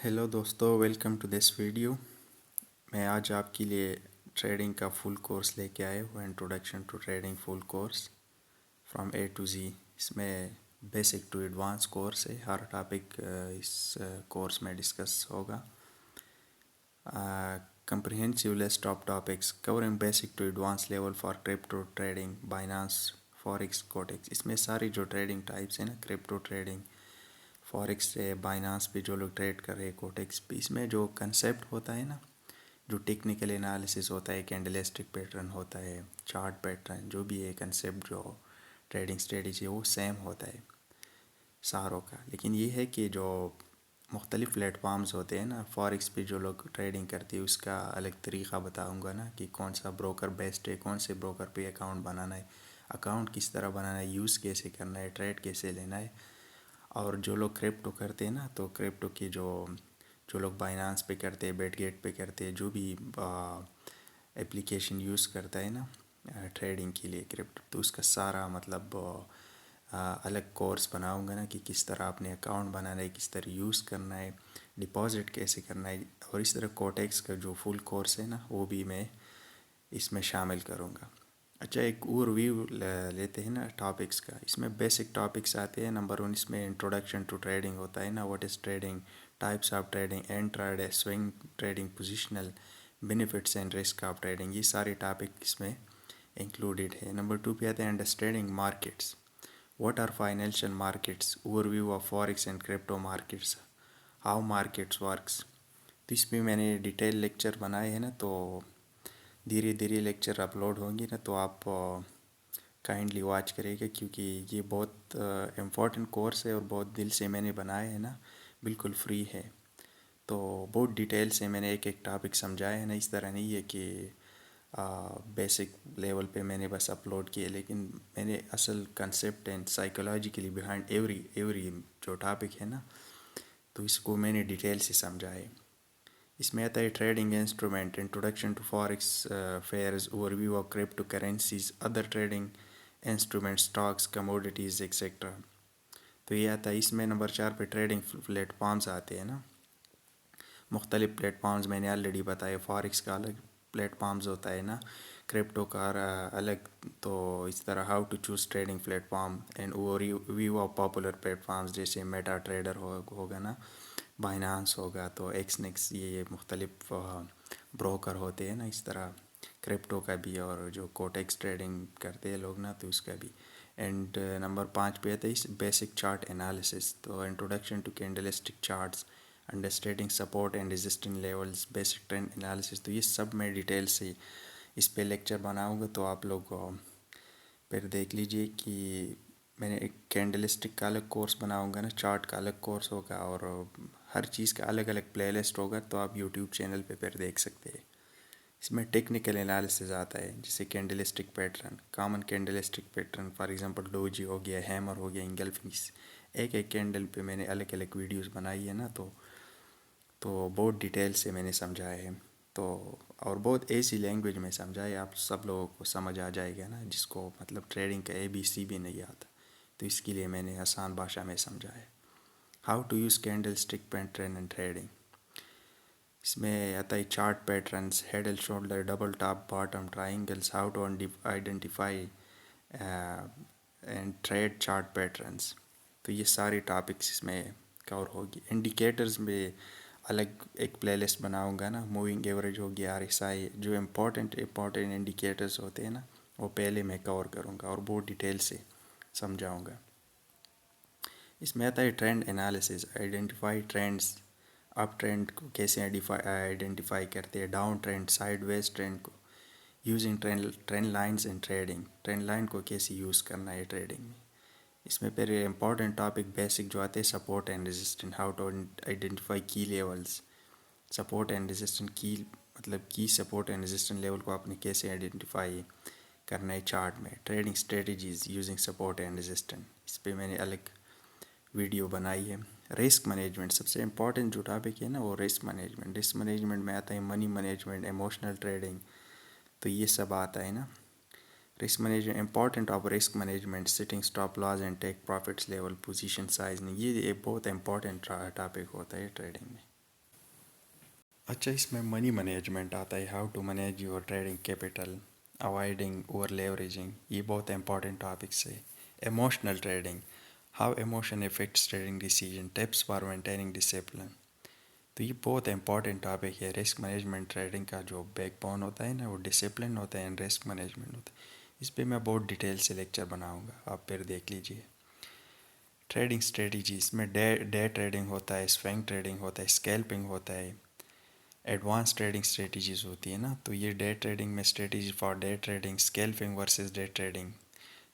Hello دوستو، welcome to this video. میں آج آپ کے لیے ٹریڈنگ کا فل کورس لے کے آئے ہوں، introduction to trading full course from A to Z. اس میں بیسک ٹو ایڈوانس کورس ہے، ہر ٹاپک اس کورس میں ڈسکس ہوگا۔ comprehensive list of topics covering basic to advanced level for crypto trading, Binance, Forex, Cotex۔ اس میں ساری جو ٹریڈنگ ٹائپس ہیں نا، کرپٹو ٹریڈنگ، فوریکس سے بائنانس پہ جو لوگ ٹریڈ کر رہے ہیں، کوٹیکس پہ، اس میں جو کنسیپٹ ہوتا ہے نا، جو ٹیکنیکل انالیسس ہوتا ہے، کینڈلسٹک پیٹرن ہوتا ہے، چارٹ پیٹرن، جو بھی ہے کنسیپٹ، جو ٹریڈنگ اسٹریٹجی ہے، وہ سیم ہوتا ہے ساروں کا۔ لیکن یہ ہے کہ جو مختلف پلیٹ فارمز ہوتے ہیں نا، فوریکس پہ جو لوگ ٹریڈنگ کرتے ہیں، اس کا الگ طریقہ بتاؤں گا نا، کہ کون سا بروکر بیسٹ ہے، کون سے بروکر پہ اکاؤنٹ بنانا ہے، اکاؤنٹ کس طرح بنانا ہے، یوز کیسے کرنا ہے، ٹریڈ کیسے لینا ہے۔ اور جو لوگ کرپٹو کرتے ہیں نا، تو کرپٹو کی جو لوگ بائنانس پہ کرتے ہیں، بیٹ گیٹ پہ کرتے ہیں، جو بھی اپلیکیشن یوز کرتا ہے نا ٹریڈنگ کے لیے کرپٹو، تو اس کا سارا مطلب الگ کورس بناؤں گا نا، کہ کس طرح اپنے اکاؤنٹ بنانا ہے، کس طرح یوز کرنا ہے، ڈپازٹ کیسے کرنا ہے۔ اور اس طرح کوٹیکس کا جو فل کورس ہے نا، وہ بھی میں اس میں شامل کروں گا۔ اچھا، ایک اور ویو لیتے ہیں نا ٹاپکس کا۔ اس میں بیسک ٹاپکس آتے ہیں۔ نمبر 1 اس میں انٹروڈکشن ٹو ٹریڈنگ ہوتا ہے نا، what is trading, types of trading, intraday, swing trading, positional, benefits and risk of trading, یہ سارے ٹاپک اس میں انکلوڈیڈ ہے۔ نمبر 2 پہ آتے ہیں understanding markets, what are financial markets, overview of forex and crypto markets, how markets works. تو اس میں میں نے ڈیٹیل لیکچر بنائے ہیں نا، تو دھیرے دھیرے لیکچر اپلوڈ ہوں گی نا، تو آپ کائنڈلی واچ کرے گا، کیونکہ یہ بہت امپورٹنٹ کورس ہے اور بہت دل سے میں نے بنایا ہے نا، بالکل فری ہے۔ تو بہت ڈیٹیل سے میں نے ایک ایک ٹاپک سمجھایا ہے نا، اس طرح نہیں ہے کہ بیسک لیول پہ میں نے بس اپلوڈ کیے، لیکن میں نے اصل concept and psychologically behind every جو ٹاپک ہے نا، تو اس کو میں نے ڈیٹیل سے سمجھا ہے۔ اس میں آتا ہے trading instrument, introduction to forex pairs, overview of cryptocurrencies, other trading instrument, stocks, commodities etcetera. تو یہ آتا ہے۔ اس میں نمبر 4 پہ ٹریڈنگ پلیٹ فارمز آتے ہیں نا، مختلف پلیٹ فارمز میں نے آلریڈی بتایا۔ فوریکس کا الگ پلیٹ فارمز ہوتا ہے نا، کرپٹو کا الگ۔ تو اس طرح how to choose trading platform and overview of popular platforms, جیسے میٹا ٹریڈر ہوگا نا، بائنانس ہوگا، تو ایکس نیکس، یہ مختلف بروکر ہوتے ہیں نا، اس طرح کرپٹو کا بھی، اور جو کوٹیکس ٹریڈنگ کرتے ہیں لوگ نا، تو اس کا بھی۔ اینڈ نمبر 5 پہ آتا ہے بیسک چارٹ انالیسس، تو introduction to candlestick charts, understanding support and resisting levels, basic trend analysis. تو یہ سب میں ڈیٹیل سے اس پہ لیکچر بناؤں گا، تو آپ لوگ پھر دیکھ لیجئے کہ میں نے ایک کینڈلسٹک کا الگ کورس بناؤں گا نا، چارٹ کا الگ کورس ہوگا، اور ہر چیز کا الگ الگ پلے لسٹ ہوگا، تو آپ یوٹیوب چینل پہ پھر دیکھ سکتے ہیں۔ اس میں ٹیکنیکل انالیسز آتا ہے، جیسے candlestick pattern, common candlestick pattern, for example doji ہو گیا، ہیمر ہو گیا، انگلفنگس، ایک ایک کینڈل پہ میں نے الگ الگ ویڈیوز بنائی ہے نا، تو بہت ڈیٹیل سے میں نے سمجھایا ہے، تو اور بہت ایسی لینگویج میں سمجھایا، آپ سب لوگوں کو سمجھ آ جائے گا نا، جس کو مطلب ٹریڈنگ کا ABC بھی نہیں آتا، تو اس کے لیے میں نے آسان بھاشا میں سمجھایا۔ How to use candlestick pattern and trading, اس میں آتا ہے chart patterns, head and shoulder, double top, bottom, triangles, how to identify and trade chart patterns. تو یہ سارے ٹاپکس اس میں کور ہوگی۔ انڈیکیٹرز میں الگ ایک پلے لسٹ بناؤں گا نا، موونگ ایوریج ہو گیا، RSI، جو امپورٹنٹ انڈیکیٹرز ہوتے ہیں نا، وہ پہلے میں کور کروں گا اور بہت ڈیٹیل سے سمجھاؤں گا۔ اس میں آتا ہے trend analysis, identify trends, uptrend کو کیسے آئیڈینٹیفائی کرتے ہیں، downtrend, sideways trend کو، using trend lines in trading, trend line کو کیسے یوز کرنا ہے ٹریڈنگ میں۔ اس میں پھر امپورٹنٹ ٹاپک بیسک جو آتے ہیں، support and resistant, how to identify key levels, support and resistant کی، مطلب کی سپورٹ اینڈ ریزسٹنٹ لیول کو آپ نے کیسے آئیڈینٹیفائی کرنا ہے چارٹ میں، trading strategies using support and resistant, اس پہ میں نے الگ ویڈیو بنائی ہے۔ رسک مینجمنٹ، سب سے امپورٹنٹ جو ٹاپک ہے نا، وہ رسک مینجمنٹ۔ رسک مینجمنٹ میں آتا ہے منی مینجمنٹ، ایموشنل ٹریڈنگ، تو یہ سب آتا ہے نا۔ Risk management, important of risk management, setting stop loss and take profits level, position size, یہ ایک بہت امپورٹنٹ ٹاپک ہوتا ہے ٹریڈنگ میں۔ اچھا اس میں منی مینجمنٹ آتا ہے، how to manage your trading capital, avoiding overleveraging, یہ بہت امپورٹنٹ ٹاپکس ہے. Emotional trading, how emotion affects trading decision, tips for maintaining discipline. تو یہ بہت امپورٹنٹ ٹاپک ہے. رسک مینجمنٹ ٹریڈنگ کا جو بیک بون ہوتا ہے نا وہ ڈسپلن ہوتا ہے، رسک مینجمنٹ ہوتا ہے. اس پہ میں بہت ڈیٹیل سے لیکچر بناؤں گا، آپ پھر دیکھ لیجئے. ٹریڈنگ اسٹریٹجیز میں ڈے ٹریڈنگ ہوتا ہے، سوئنگ ٹریڈنگ ہوتا ہے، اسکیلپنگ ہوتا ہے، ایڈوانس ٹریڈنگ اسٹریٹجیز ہوتی ہے نا. تو یہ ڈے ٹریڈنگ میں strategy for day trading, scalping versus day trading.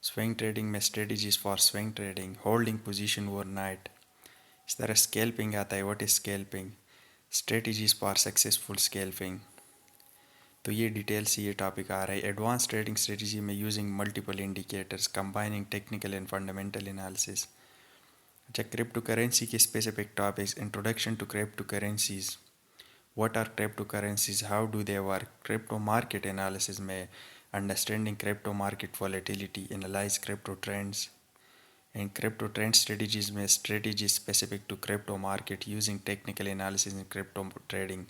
Swing trading میں strategies for swing trading, holding position overnight. اس طرح اسکیلپنگ آتا ہے، what is scalping, strategies for successful scalping. تو یہ ڈیٹیل سے یہ ٹاپک آ رہا ہے. ایڈوانس ٹریڈنگ اسٹریٹجی میں using multiple indicators, combining technical and fundamental analysis. اچھا کرپٹو کرنسی کے specific topics, introduction to cryptocurrencies, what are cryptocurrencies, how do they work. Crypto market analysis میں understanding crypto market volatility, analyze crypto trends. And crypto trend strategies میں strategy specific to crypto market using technical analysis in crypto trading.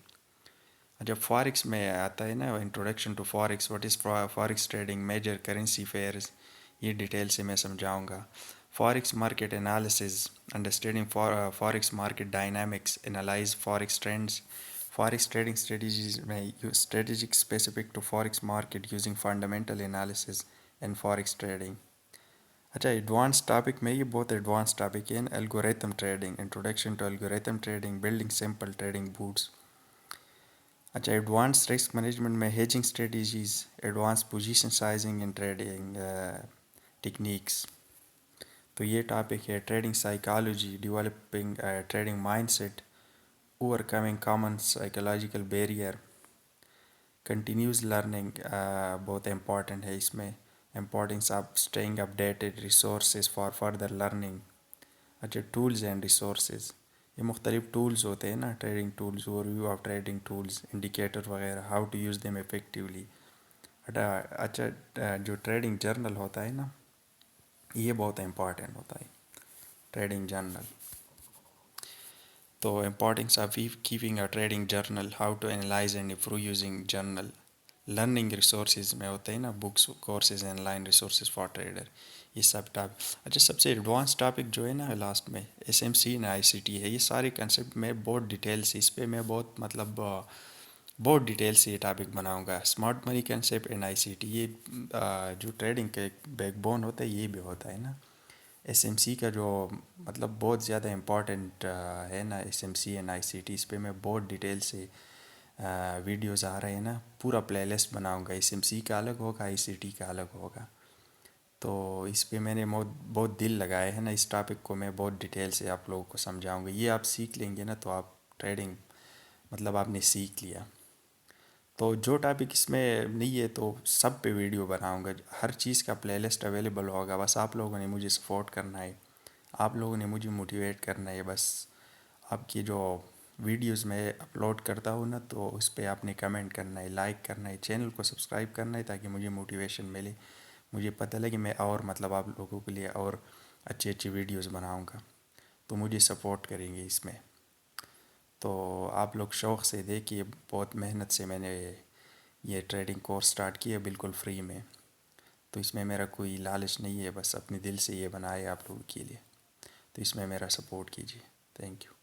جب forex میں آتا ہے نا introduction to forex, what is forex trading, major currency pairs, یہ detail سے میں سمجھاؤں گا. Forex market analysis, understanding forex market dynamics, analyze forex trends. Forex trading strategies میں strategic specific to forex market using fundamental analysis in forex trading. اچھا advance topic میں یہ بہت ایڈوانس ٹاپک ہے. Algorithm trading, introduction to algorithm trading, building simple trading bots. اچھا advance risk management میں hedging strategies, advance position sizing in trading techniques. تو یہ topic ہے. Trading psychology, developing trading mindset, overcoming common psychological barrier. Continuous learning بہت important ہے اس میں. Importance of staying up dated, resources for further learning. اچھا tools and resources, یہ مختلف ٹولز ہوتے ہیں نا trading tools, overview of trading tools, indicator وغیرہ، how to use them effectively. اچھا جو ٹریڈنگ جرنل ہوتا ہے نا یہ بہت امپورٹنٹ ہوتا ہے، ٹریڈنگ جرنل. تو importance of keeping a trading journal, how to analyze and improve using journal. Learning resources میں ہوتے ہیں نا books, courses, online resources for trader, یہ سب ٹاپک. اچھا سب سے ایڈوانس ٹاپک جو ہے نا لاسٹ میں SMC اینڈ ICT ہے. یہ سارے کنسیپٹ میں بہت ڈیٹیل سے، اس پہ میں بہت ڈیٹیل سے یہ ٹاپک بناؤں گا. Smart money concept and ICT، یہ جو ٹریڈنگ کے بیک بون ہوتا ہے یہ بھی ہوتا ہے نا. SMC کا جو بہت زیادہ امپورٹنٹ ہے نا SMC اینڈ ICT، اس پہ میں بہت ڈیٹیل سے ویڈیوز آ رہے ہیں نا، پورا پلے لسٹ بناؤں گا. SMC کا الگ ہوگا، ICT کا الگ ہوگا. تو اس پہ میں نے بہت دل لگایا ہے نا، اس ٹاپک کو میں بہت ڈیٹیل سے آپ لوگوں کو سمجھاؤں گا. یہ آپ سیکھ لیں گے نا تو آپ ٹریڈنگ آپ نے سیکھ لیا. تو جو ٹاپک اس میں نہیں ہے تو سب پہ ویڈیو بناؤں گا، ہر چیز کا پلے لسٹ اویلیبل ہوگا. بس آپ لوگوں نے مجھے سپورٹ کرنا ہے، آپ لوگوں نے مجھے موٹیویٹ کرنا ہے. بس آپ کی جو ویڈیوز میں اپلوڈ کرتا ہوں نا تو اس پہ آپ نے کمنٹ کرنا ہے، لائک کرنا ہے، چینل کو سبسکرائب کرنا ہے تاکہ مجھے موٹیویشن ملے، مجھے پتہ لگے میں اور آپ لوگوں کے لیے اور اچھی ویڈیوز بناؤں گا. تو مجھے سپورٹ کریں گے اس میں. تو آپ لوگ شوق سے دیکھیے، بہت محنت سے میں نے یہ ٹریڈنگ کورس سٹارٹ کیا بالکل فری میں. تو اس میں میرا کوئی لالچ نہیں ہے، بس اپنے دل سے یہ بنایا آپ لوگوں کے لیے. تو اس میں میرا سپورٹ کیجیے. Thank you.